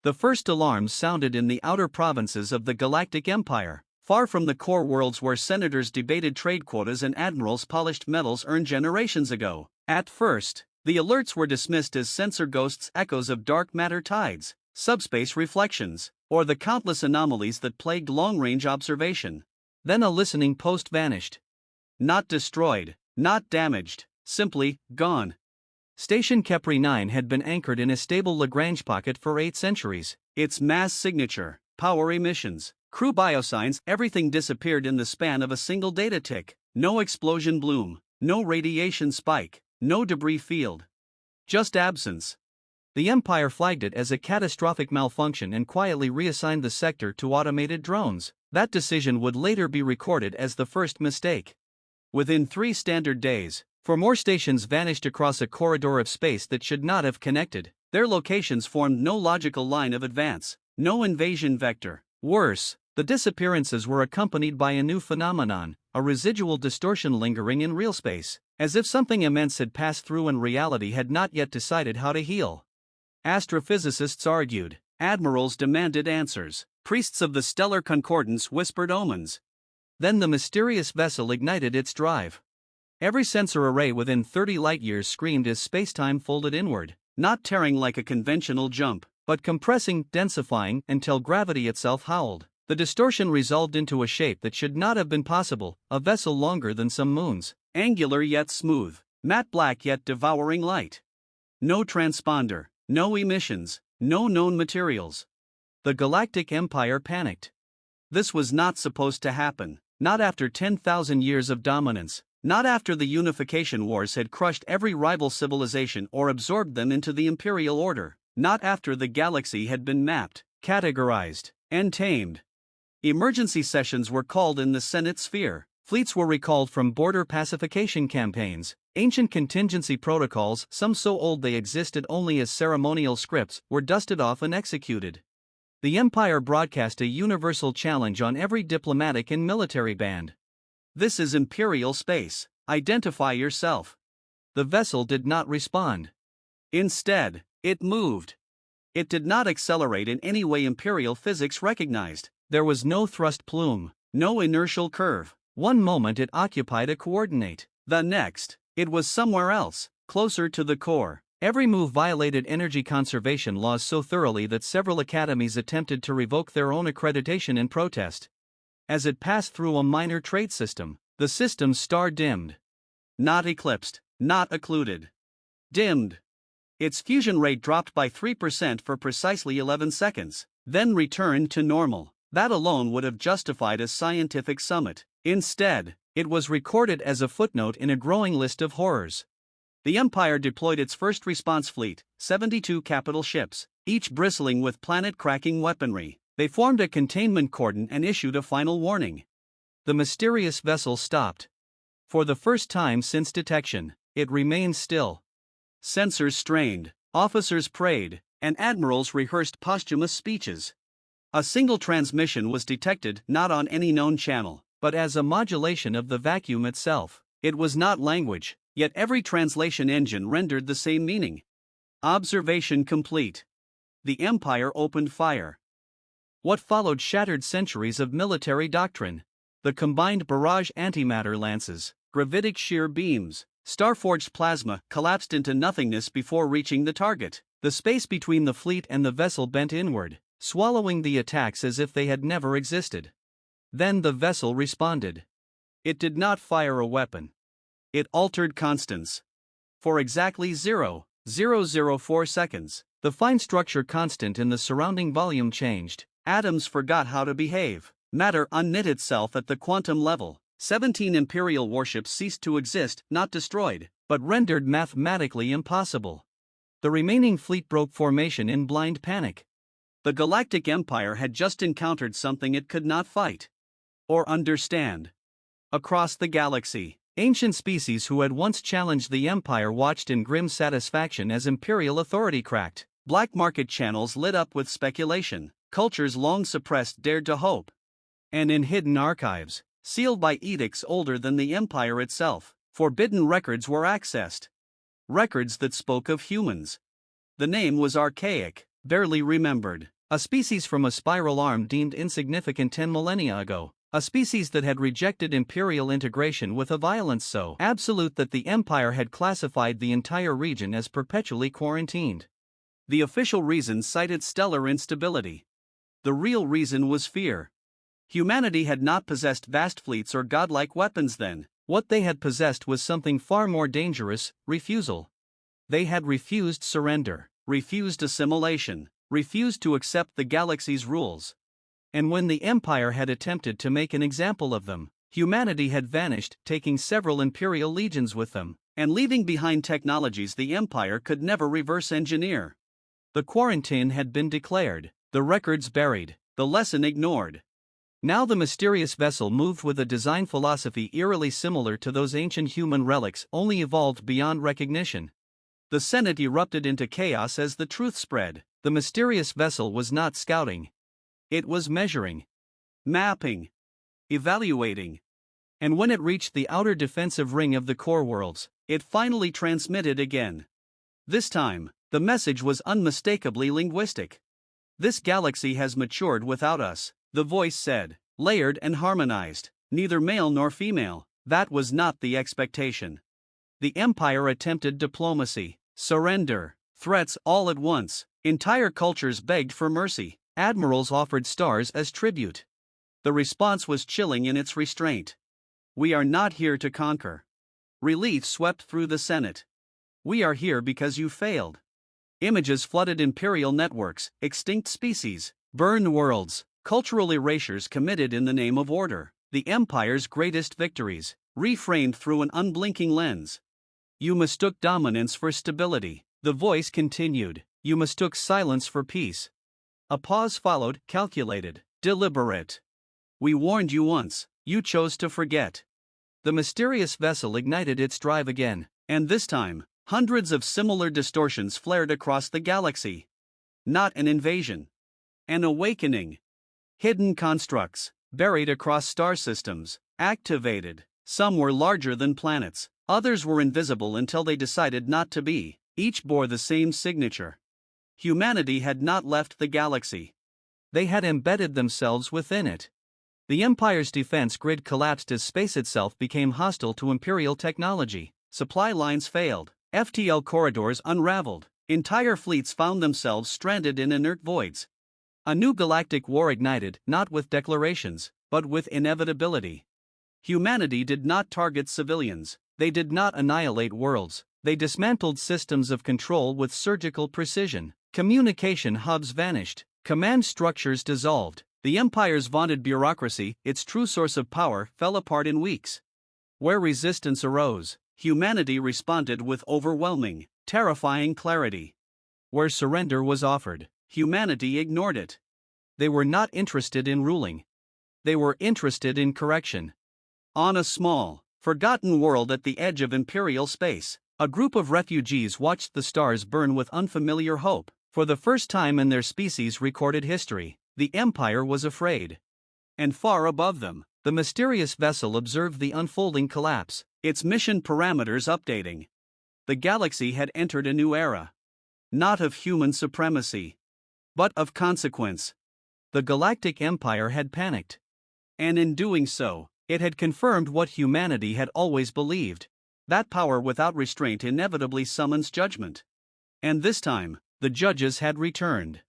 The first alarms sounded in the outer provinces of the Galactic Empire, far from the core worlds where senators debated trade quotas and admirals polished medals earned generations ago. At first, the alerts were dismissed as sensor ghosts, echoes of dark matter tides, subspace reflections, or the countless anomalies that plagued long-range observation. Then a listening post vanished. Not destroyed, not damaged, simply gone. Station Kepri 9 had been anchored in a stable Lagrange pocket for 8 centuries. Its mass signature, power emissions, crew biosigns, everything disappeared in the span of a single data tick. No explosion bloom, no radiation spike, no debris field. Just absence. The Empire flagged it as a catastrophic malfunction and quietly reassigned the sector to automated drones. That decision would later be recorded as the first mistake. Within 3 standard days, 4 more stations vanished across a corridor of space that should not have connected. Their locations formed no logical line of advance, no invasion vector. Worse, the disappearances were accompanied by a new phenomenon, a residual distortion lingering in real space, as if something immense had passed through and reality had not yet decided how to heal. Astrophysicists argued, admirals demanded answers, priests of the stellar concordance whispered omens. Then the mysterious vessel ignited its drive. Every sensor array within 30 light-years screamed as spacetime folded inward, not tearing like a conventional jump, but compressing, densifying, until gravity itself howled. The distortion resolved into a shape that should not have been possible, a vessel longer than some moons, angular yet smooth, matte black yet devouring light. No transponder, no emissions, no known materials. The Galactic Empire panicked. This was not supposed to happen, not after 10,000 years of dominance. Not after the unification wars had crushed every rival civilization or absorbed them into the Imperial order, not after the galaxy had been mapped, categorized, and tamed. Emergency sessions were called in the Senate sphere, fleets were recalled from border pacification campaigns, ancient contingency protocols, some so old they existed only as ceremonial scripts, were dusted off and executed. The Empire broadcast a universal challenge on every diplomatic and military band. This is Imperial space, identify yourself. The vessel did not respond. Instead, it moved. It did not accelerate in any way Imperial physics recognized. There was no thrust plume, no inertial curve. One moment it occupied a coordinate. The next, it was somewhere else, closer to the core. Every move violated energy conservation laws so thoroughly that several academies attempted to revoke their own accreditation in protest. As it passed through a minor trade system, the system's star dimmed. Not eclipsed, not occluded. Dimmed. Its fusion rate dropped by 3% for precisely 11 seconds, then returned to normal. That alone would have justified a scientific summit. Instead, it was recorded as a footnote in a growing list of horrors. The Empire deployed its first response fleet, 72 capital ships, each bristling with planet-cracking weaponry. They formed a containment cordon and issued a final warning. The mysterious vessel stopped. For the first time since detection, it remained still. Sensors strained, officers prayed, and admirals rehearsed posthumous speeches. A single transmission was detected not on any known channel, but as a modulation of the vacuum itself. It was not language, yet every translation engine rendered the same meaning. Observation complete. The Empire opened fire. What followed shattered centuries of military doctrine. The combined barrage antimatter lances, gravitic shear beams, star-forged plasma collapsed into nothingness before reaching the target. The space between the fleet and the vessel bent inward, swallowing the attacks as if they had never existed. Then the vessel responded. It did not fire a weapon. It altered constants. For exactly 0.004 seconds, the fine structure constant in the surrounding volume changed. Atoms forgot how to behave. Matter unknit itself at the quantum level. 17 Imperial warships ceased to exist, not destroyed, but rendered mathematically impossible. The remaining fleet broke formation in blind panic. The Galactic Empire had just encountered something it could not fight or understand. Across the galaxy, ancient species who had once challenged the Empire watched in grim satisfaction as Imperial authority cracked. Black market channels lit up with speculation. Cultures long suppressed dared to hope. And in hidden archives, sealed by edicts older than the Empire itself, forbidden records were accessed. Records that spoke of humans. The name was archaic, barely remembered. A species from a spiral arm deemed insignificant 10 millennia ago. A species that had rejected Imperial integration with a violence so absolute that the Empire had classified the entire region as perpetually quarantined. The official reason cited stellar instability. The real reason was fear. Humanity had not possessed vast fleets or godlike weapons then. What they had possessed was something far more dangerous: refusal. They had refused surrender, refused assimilation, refused to accept the galaxy's rules. And when the Empire had attempted to make an example of them, humanity had vanished, taking several Imperial legions with them, and leaving behind technologies the Empire could never reverse engineer. The quarantine had been declared, the records buried, the lesson ignored. Now the mysterious vessel moved with a design philosophy eerily similar to those ancient human relics, only evolved beyond recognition. The Senate erupted into chaos as the truth spread. The mysterious vessel was not scouting. It was measuring, mapping, evaluating. And when it reached the outer defensive ring of the core worlds, it finally transmitted again. This time, the message was unmistakably linguistic. "This galaxy has matured without us," the voice said, "layered and harmonized, neither male nor female." That was not the expectation. The Empire attempted diplomacy, surrender, threats all at once. Entire cultures begged for mercy. Admirals offered stars as tribute. The response was chilling in its restraint. "We are not here to conquer." Relief swept through the Senate. "We are here because you failed." Images flooded Imperial networks: extinct species, burned worlds, cultural erasures committed in the name of order. The Empire's greatest victories, reframed through an unblinking lens. "You mistook dominance for stability," the voice continued. "You mistook silence for peace." A pause followed, calculated, deliberate. "We warned you once, you chose to forget." The mysterious vessel ignited its drive again, and this time, hundreds of similar distortions flared across the galaxy. Not an invasion. An awakening. Hidden constructs, buried across star systems, activated. Some were larger than planets, others were invisible until they decided not to be. Each bore the same signature. Humanity had not left the galaxy. They had embedded themselves within it. The Empire's defense grid collapsed as space itself became hostile to Imperial technology. Supply lines failed, FTL corridors unraveled, entire fleets found themselves stranded in inert voids. A new galactic war ignited, not with declarations, but with inevitability. Humanity did not target civilians, they did not annihilate worlds, they dismantled systems of control with surgical precision. Communication hubs vanished, command structures dissolved. The Empire's vaunted bureaucracy, its true source of power, fell apart in weeks. Where resistance arose, humanity responded with overwhelming, terrifying clarity. Where surrender was offered, humanity ignored it. They were not interested in ruling. They were interested in correction. On a small, forgotten world at the edge of Imperial space, a group of refugees watched the stars burn with unfamiliar hope. For the first time in their species' recorded history, the Empire was afraid. And far above them, the mysterious vessel observed the unfolding collapse, its mission parameters updating. The galaxy had entered a new era. Not of human supremacy, but of consequence. The Galactic Empire had panicked. And in doing so, it had confirmed what humanity had always believed: that power without restraint inevitably summons judgment. And this time, the judges had returned.